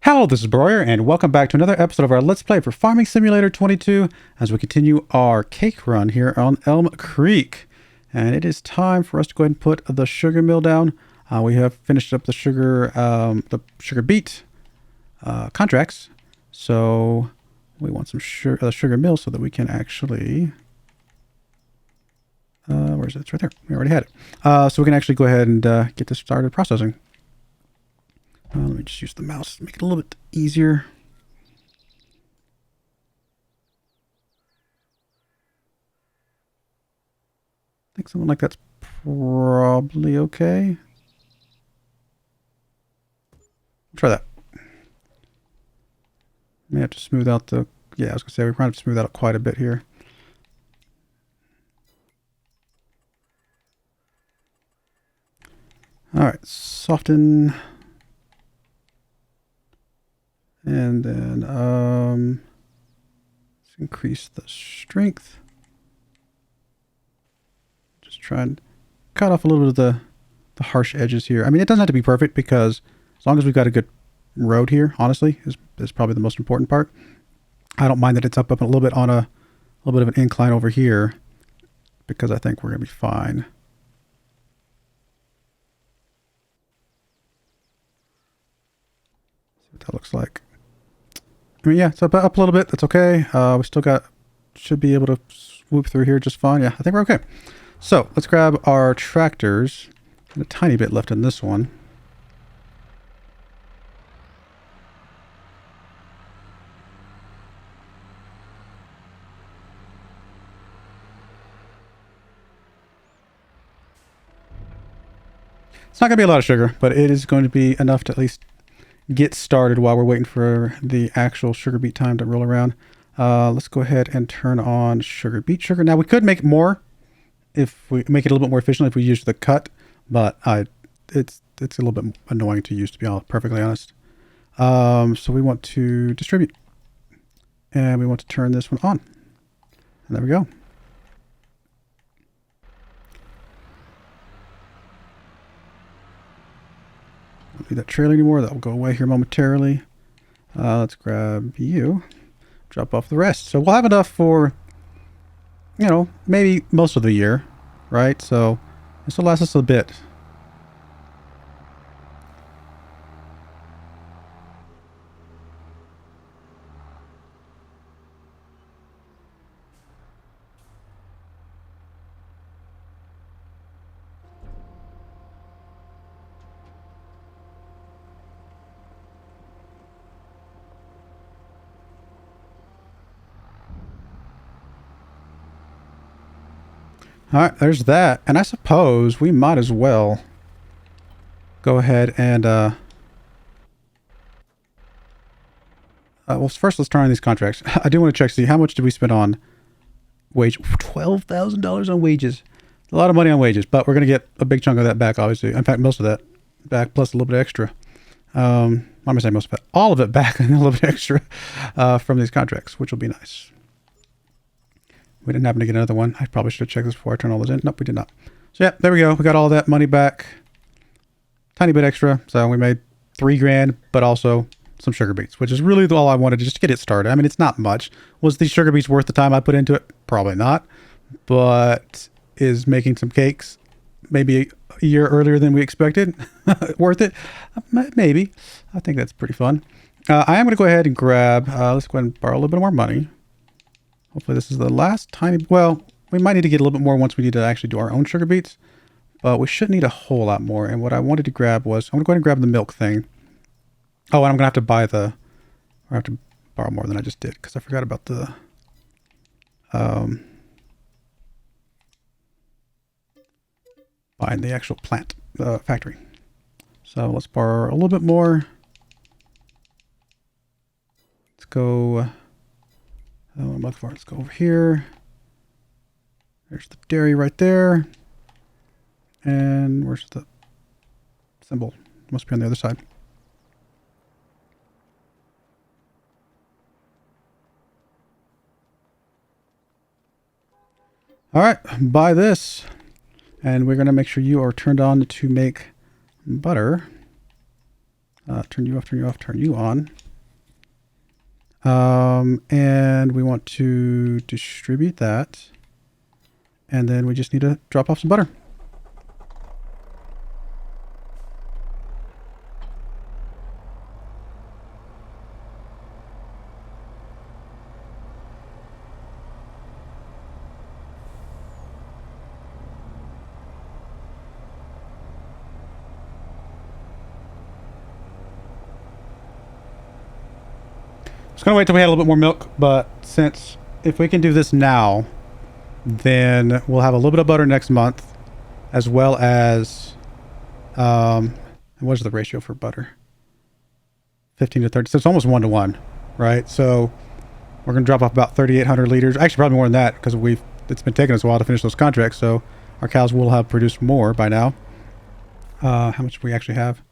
Hello, this is Broyar, and welcome back to another episode of our Let's Play for Farming Simulator 22 as we continue our cake run here on Elmcreek. And it is time for us to go ahead and put the sugar mill down. We have finished up the sugar beet contracts, so we want some sugar mill so that we can actually... where is it? It's right there. We already had it. So we can actually go ahead and get this started processing. Let me just use the mouse to make it a little bit easier. I think something like that's probably okay. Try that. May have to smooth out the... Yeah, I was going to say, we probably have to smooth out quite a bit here. Alright, soften... And then let's increase the strength. Just try and cut off a little bit of the harsh edges here. I mean, it doesn't have to be perfect because as long as we've got a good road here, honestly, is probably the most important part. I don't mind that it's up a little bit on a little bit of an incline over here because I think we're going to be fine. See what that looks like. I mean, yeah, it's up a little bit. That's okay. We still should be able to swoop through here just fine. Yeah, I think we're okay. So let's grab our tractors. And a tiny bit left in this one. It's not going to be a lot of sugar, but it is going to be enough to at least get started while we're waiting for the actual sugar beet time to roll around. Let's go ahead and turn on beet sugar. Now we could make more if we make it a little bit more efficient if we use the cut, but it's a little bit annoying to use, to be perfectly honest. So we want to distribute, and we want to turn this one on, and there we go. Don't need that trailer anymore. That will go away here momentarily. Let's grab you. Drop off the rest. So we'll have enough for, you know, maybe most of the year, right? So this will last us a bit. All right, there's that. And I suppose we might as well go ahead and, well, first let's turn on these contracts. I do want to check, see how much did we spend on wage? $12,000 on wages. A lot of money on wages, but we're going to get a big chunk of that back, obviously. In fact, most of that back, plus a little bit extra. I'm going to say most of it. All of it back and a little bit extra from these contracts, which will be nice. We didn't happen to get another one. I probably should have checked this before I turn all those in. Nope, we did not. So yeah, there we go. We got all that money back. Tiny bit extra. So we made $3 grand, but also some sugar beets, which is really all I wanted just to get it started. I mean, it's not much. Was these sugar beets worth the time I put into it? Probably not. But is making some cakes maybe a year earlier than we expected worth it? Maybe. I think that's pretty fun. I am going to go ahead and grab, let's go ahead and borrow a little bit more money. Hopefully this is the last tiny... Well, we might need to get a little bit more once we need to actually do our own sugar beets. But we should need a whole lot more. And what I wanted to grab was... I'm going to go ahead and grab the milk thing. Oh, and I'm going to have to buy the... Or I have to borrow more than I just did. Because I forgot about the... buying the actual plant factory. So let's borrow a little bit more. Let's go... what I'm looking for. Let's go over here. There's the dairy right there. And where's the symbol? It must be on the other side. All right, buy this. And we're going to make sure you are turned on to make butter. Turn you off, turn you off, turn you on. And we want to distribute that. And then we just need to drop off some butter. I was going to wait till we had a little bit more milk, but since if we can do this now, then we'll have a little bit of butter next month, as well as, what is the ratio for butter? 15 to 30. So it's almost 1 to 1, right? So we're going to drop off about 3,800 liters. Actually, probably more than that because it's been taking us a while to finish those contracts. So our cows will have produced more by now. How much do we actually have?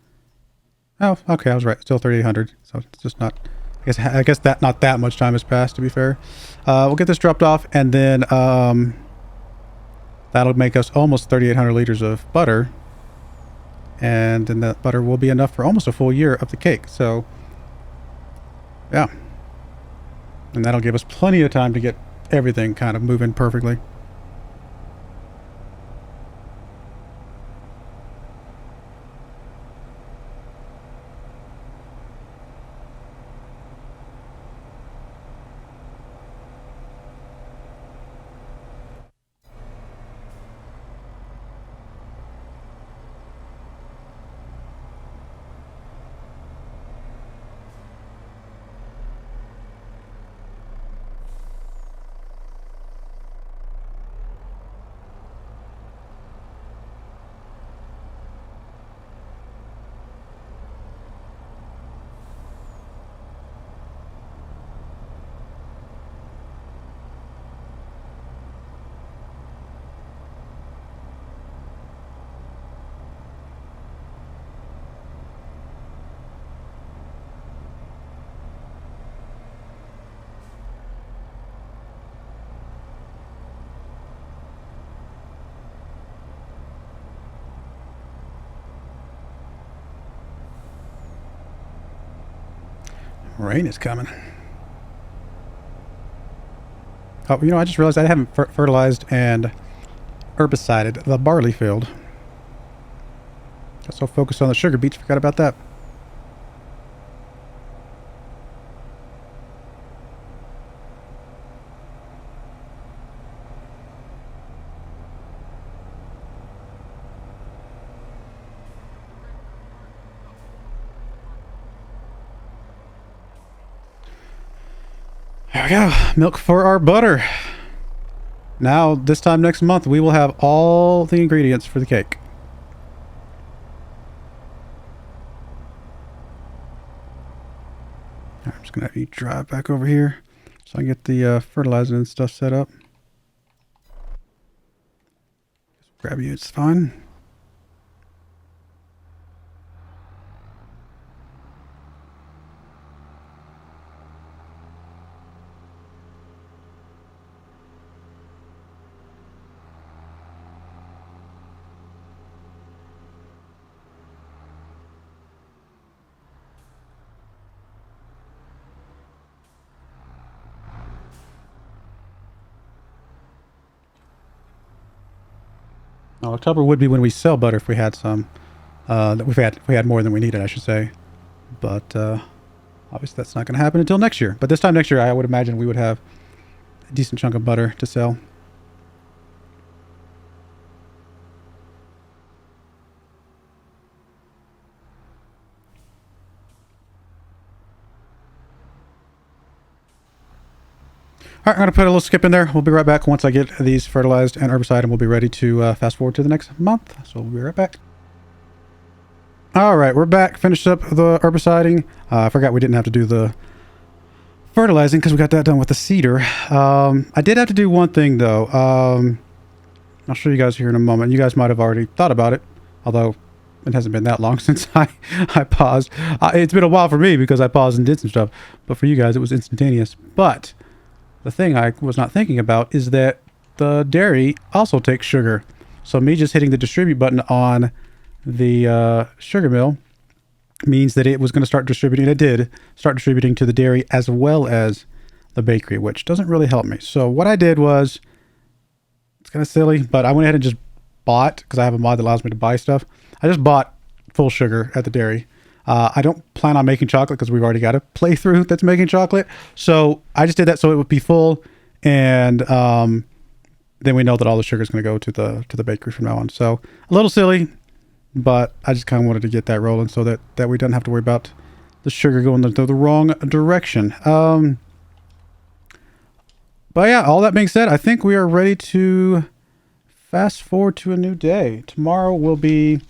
Oh, okay. I was right. Still 3,800. So it's just not, I guess that not that much time has passed, to be fair. We'll get this dropped off, and then that'll make us almost 3,800 liters of butter, and then that butter will be enough for almost a full year of the cake. So yeah, and that'll give us plenty of time to get everything kind of moving perfectly. Rain is coming. Oh, you know, I just realized I haven't fertilized and herbicided the barley field. Got so focused on the sugar beets, forgot about that. There we go. Milk for our butter. Now, this time next month, we will have all the ingredients for the cake. I'm just going to have you drive back over here so I can get the fertilizer and stuff set up. Grab you, it's fine. Now, October would be when we sell butter if we had some. If we had more than we needed, I should say. But obviously that's not going to happen until next year. But this time next year, I would imagine we would have a decent chunk of butter to sell. All right, I'm going to put a little skip in there. We'll be right back once I get these fertilized and herbicide, and we'll be ready to fast forward to the next month. So we'll be right back. All right, we're back. Finished up the herbiciding. I forgot we didn't have to do the fertilizing because we got that done with the cedar. I did have to do one thing, though. I'll show you guys here in a moment. You guys might have already thought about it, although it hasn't been that long since I paused. It's been a while for me because I paused and did some stuff, but for you guys, it was instantaneous. But the thing I was not thinking about is that the dairy also takes sugar. So me just hitting the distribute button on the sugar mill means that it was going to start distributing. It did start distributing to the dairy as well as the bakery, which doesn't really help me. So what I did was, it's kind of silly, but I went ahead and just bought, because I have a mod that allows me to buy stuff. I just bought full sugar at the dairy. I don't plan on making chocolate because we've already got a playthrough that's making chocolate. So I just did that so it would be full, and then we know that all the sugar is going to go to the bakery from now on. So a little silly, but I just kind of wanted to get that rolling so that we don't have to worry about the sugar going the wrong direction. But yeah, all that being said, I think we are ready to fast forward to a new day. Tomorrow will be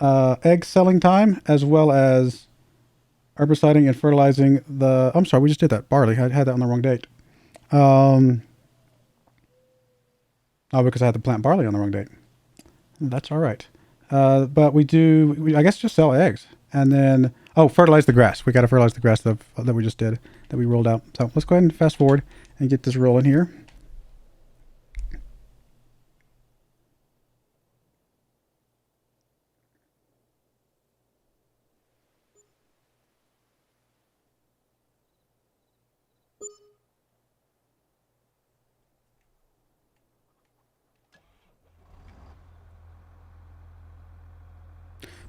egg selling time, as well as herbiciding and fertilizing the... I'm sorry, we just did that. Barley. I had that on the wrong date. Oh, because I had to plant barley on the wrong date. That's all right. But I guess just sell eggs. And then, fertilize the grass. We got to fertilize the grass that we just did, that we rolled out. So let's go ahead and fast forward and get this rolling here.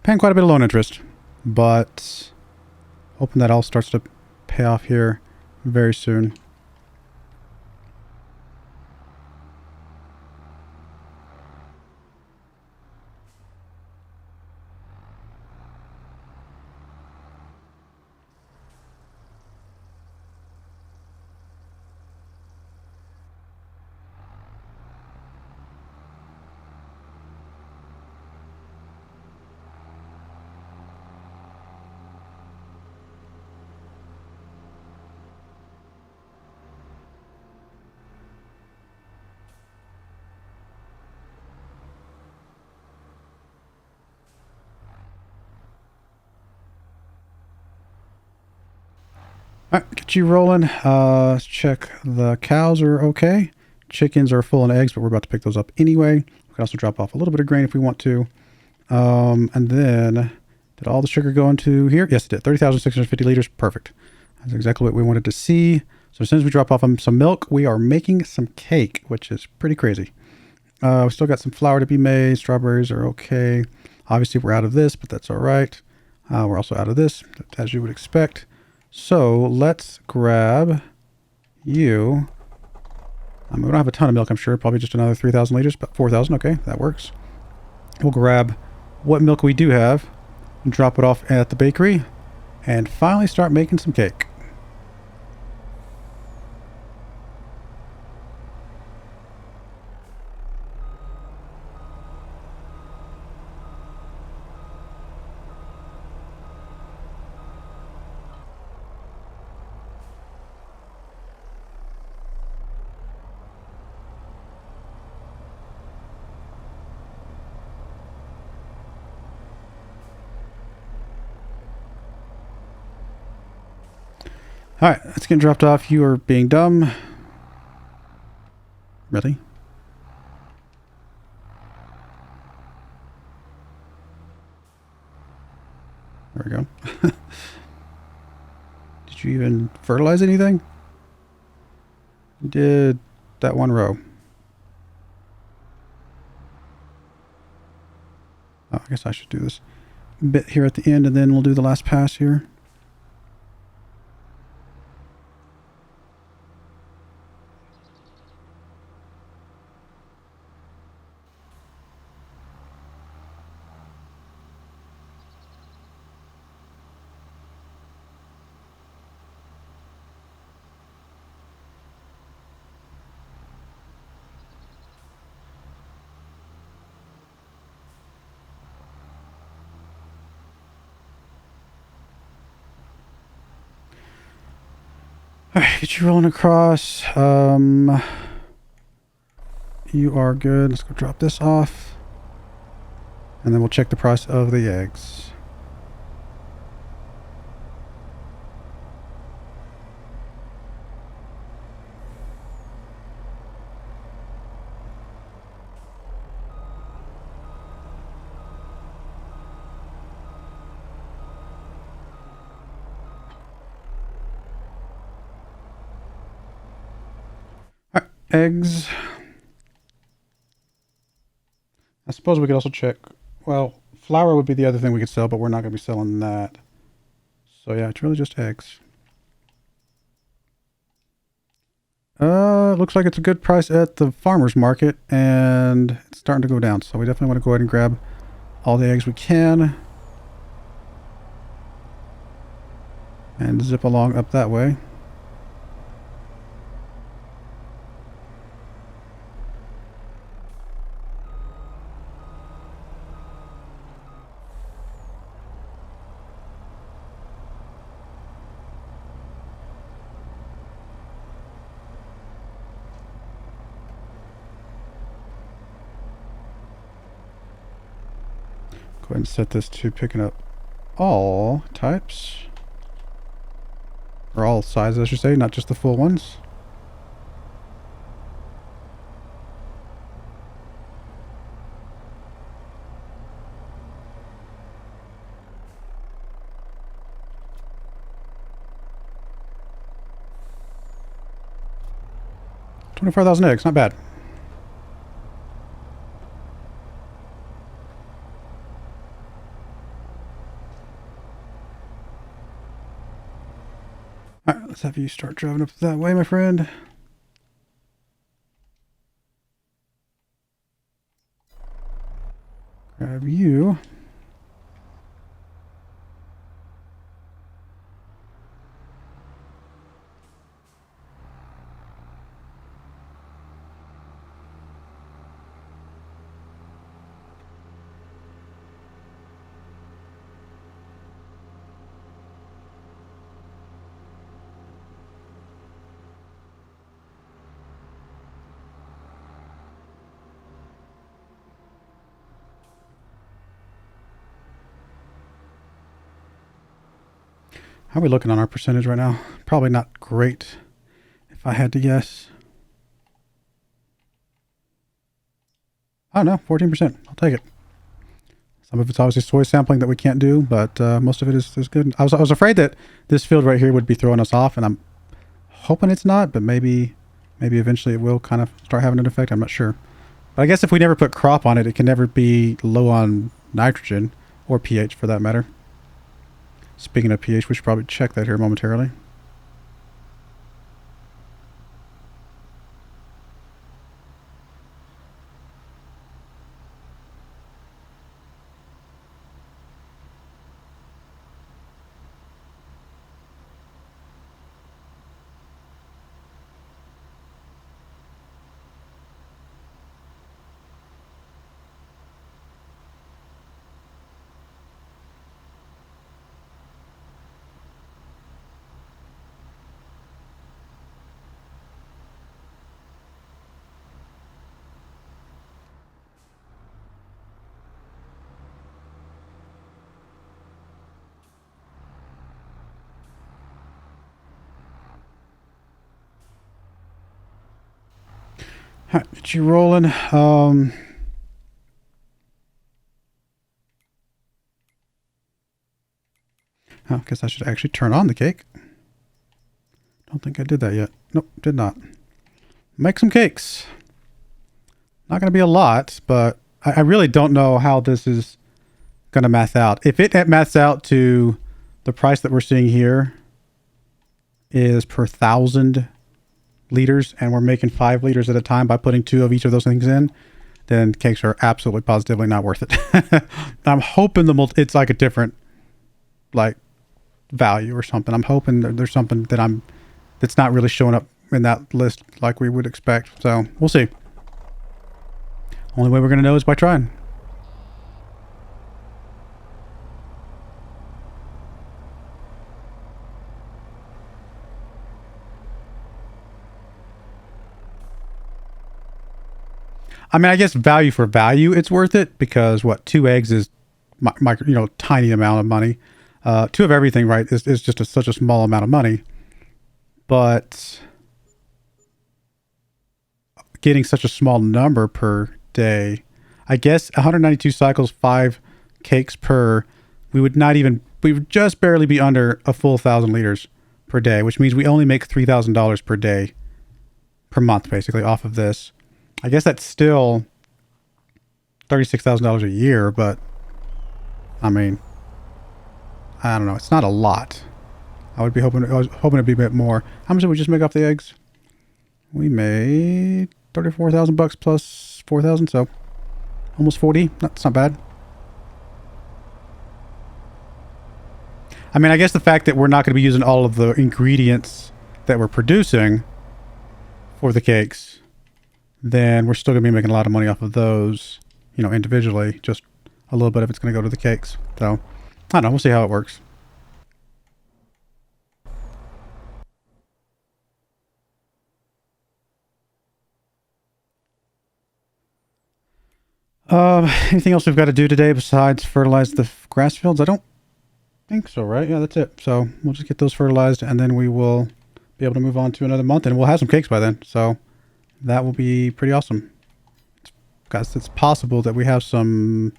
Paying quite a bit of loan interest, but hoping that all starts to pay off here very soon. All right, get you rolling. Let's check the cows are okay. Chickens are full of eggs, but we're about to pick those up anyway. We can also drop off a little bit of grain if we want to. And then, did all the sugar go into here? Yes, it did. 30,650 liters. Perfect. That's exactly what we wanted to see. So as soon as we drop off some milk, we are making some cake, which is pretty crazy. We still got some flour to be made. Strawberries are okay. Obviously, we're out of this, but that's all right. We're also out of this, as you would expect. So let's grab you. We don't have a ton of milk, I'm sure. Probably just another 3,000 liters, but 4,000. Okay, that works. We'll grab what milk we do have and drop it off at the bakery and finally start making some cake. All right, that's getting dropped off. You are being dumb. Really? There we go. Did you even fertilize anything? You did that one row. Oh, I guess I should do this bit here at the end, and then we'll do the last pass here. All right, get you rolling across. You are good. Let's go drop this off. And then we'll check the price of the eggs. eggs. I suppose we could also check. Well, flour would be the other thing we could sell, but we're not going to be selling that. So yeah, it's really just eggs. Looks like it's a good price at the farmer's market, and it's starting to go down. So we definitely want to go ahead and grab all the eggs we can. And zip along up that way. Go ahead and set this to picking up all types. Or all sizes, I should say, not just the full ones. $24,000 eggs, not bad. Alright, let's have you start driving up that way, my friend. Grab you. How are we looking on our percentage right now? Probably not great, if I had to guess. I don't know, 14%. I'll take it. Some of it's obviously soy sampling that we can't do, but most of it is good. I was afraid that this field right here would be throwing us off, and I'm hoping it's not, but maybe eventually it will kind of start having an effect. I'm not sure. But I guess if we never put crop on it, it can never be low on nitrogen or pH for that matter. Speaking of pH, we should probably check that here momentarily. All right, get you rolling. I guess I should actually turn on the cake. Don't think I did that yet. Nope, did not. Make some cakes. Not going to be a lot, but I really don't know how this is going to math out. If it maths out to the price that we're seeing here is per 1,000 liters, and we're making 5 liters at a time by putting 2 of each of those things in, then cakes are absolutely positively not worth it. I'm hoping it's like a different like value or something. I'm hoping that there's something that's not really showing up in that list like we would expect. So we'll see. Only way we're going to know is by trying. I mean, I guess value for value, it's worth it because 2 eggs is tiny amount of money. 2 of everything, right, is just such a small amount of money. But getting such a small number per day, I guess 192 cycles, 5 cakes per, we would just barely be under a full 1,000 liters per day, which means we only make $3,000 per day per month, basically, off of this. I guess that's still $36,000 a year, but I mean, I don't know. It's not a lot. I was hoping it'd be a bit more. How much did we just make off the eggs? We made 34,000 bucks plus 4,000, so almost 40. That's not bad. I mean, I guess the fact that we're not going to be using all of the ingredients that we're producing for the cakes, then we're still going to be making a lot of money off of those, you know, individually. Just a little bit of it's going to go to the cakes. So, I don't know. We'll see how it works. Anything else we've got to do today besides fertilize the grass fields? I don't think so, right? Yeah, that's it. So we'll just get those fertilized, and then we will be able to move on to another month, and we'll have some cakes by then. So that will be pretty awesome. Guys, it's possible that we have some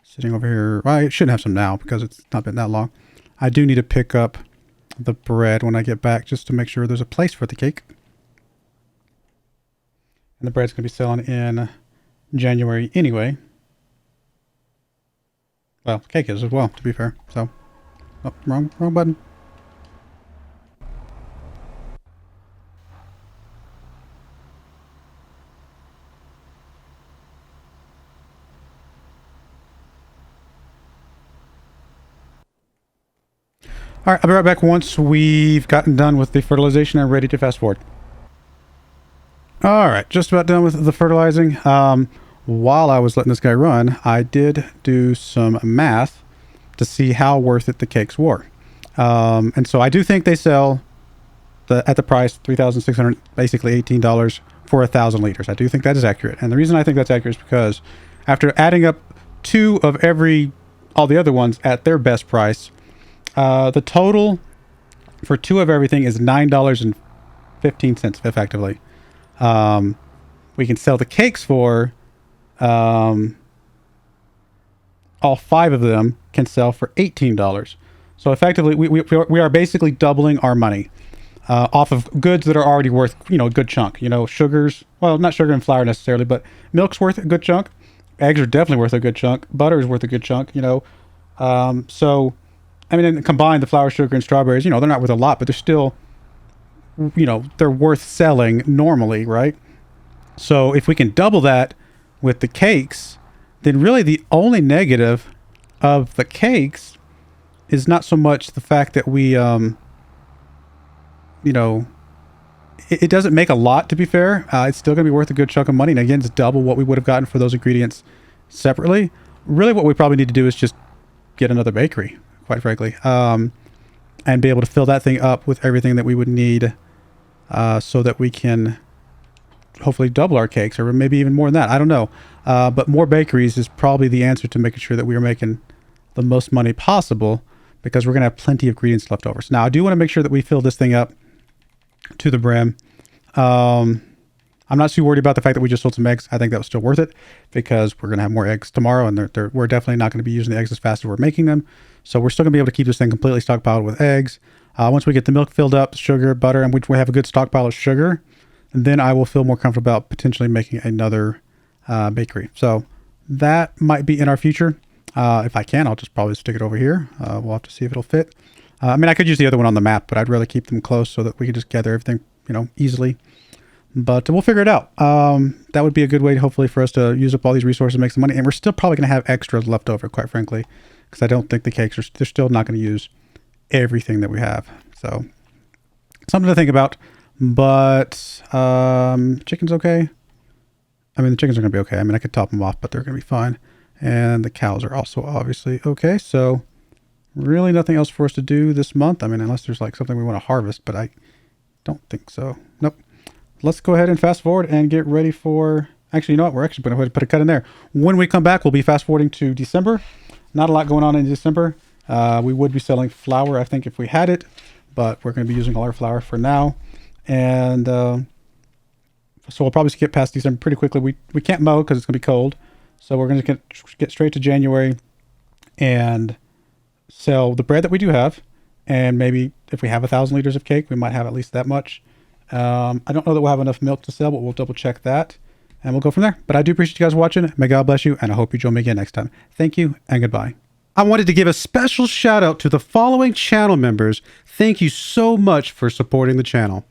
sitting over here. Well, I shouldn't have some now because it's not been that long. I do need to pick up the bread when I get back just to make sure there's a place for the cake. And the bread's going to be selling in January anyway. Well, cake is as well, to be fair. So, oh, wrong button. All right, I'll be right back once we've gotten done with the fertilization and ready to fast forward. All right, just about done with the fertilizing. While I was letting this guy run, I did do some math to see how worth it the cakes were. And so I do think they sell at the price $3,600, basically $18 for 1,000 liters. I do think that is accurate. And the reason I think that's accurate is because after adding up all the other ones at their best price, the total for two of everything is $9.15 effectively. We can sell the cakes for all 5 of them can sell for $18. So effectively, we are basically doubling our money off of goods that are already worth, you know, a good chunk. You know, sugars, well, not sugar and flour necessarily, but milk's worth a good chunk. Eggs are definitely worth a good chunk. Butter is worth a good chunk, you know. So, I mean, and combined, the flour, sugar, and strawberries, you know, they're not worth a lot, but they're still, you know, they're worth selling normally, right? So if we can double that with the cakes, then really the only negative of the cakes is not so much the fact that we, you know, it doesn't make a lot, to be fair. It's still going to be worth a good chunk of money. And again, it's double what we would have gotten for those ingredients separately. Really what we probably need to do is just get another bakery, quite frankly, and be able to fill that thing up with everything that we would need so that we can hopefully double our cakes, or maybe even more than that. I don't know. But more bakeries is probably the answer to making sure that we are making the most money possible, because we're going to have plenty of ingredients left over. So now I do want to make sure that we fill this thing up to the brim. I'm not too worried about the fact that we just sold some eggs. I think that was still worth it because we're going to have more eggs tomorrow, and we're definitely not going to be using the eggs as fast as we're making them. So we're still going to be able to keep this thing completely stockpiled with eggs. Once we get the milk filled up, sugar, butter, and we have a good stockpile of sugar, and then I will feel more comfortable about potentially making another bakery. So that might be in our future. If I can, I'll just probably stick it over here. We'll have to see if it'll fit. I mean, I could use the other one on the map, but I'd rather keep them close so that we can just gather everything, you know, easily. But we'll figure it out. That would be a good way, hopefully, for us to use up all these resources and make some money. And we're still probably going to have extras left over, quite frankly, because I don't think the cakes they're still not going to use everything that we have. So something to think about. But chicken's okay. I mean, the chickens are going to be okay. I mean, I could top them off, but they're going to be fine. And the cows are also obviously okay. So really nothing else for us to do this month. I mean, unless there's like something we want to harvest, but I don't think so. Nope. Let's go ahead and fast forward and get ready for, actually, you know what? We're actually going to put a cut in there. When we come back, we'll be fast forwarding to December. Not a lot going on in December. We would be selling flour, I think, if we had it, but we're going to be using all our flour for now. And so we'll probably skip past December pretty quickly. We can't mow because it's going to be cold. So we're going to get straight to January and sell the bread that we do have. And maybe if we have 1,000 liters of cake, we might have at least that much. I don't know that we'll have enough milk to sell, but we'll double check that and we'll go from there. But I do appreciate you guys watching. May God bless you, and I hope you join me again next time. Thank you and goodbye. I wanted to give a special shout out to the following channel members. Thank you so much for supporting the channel.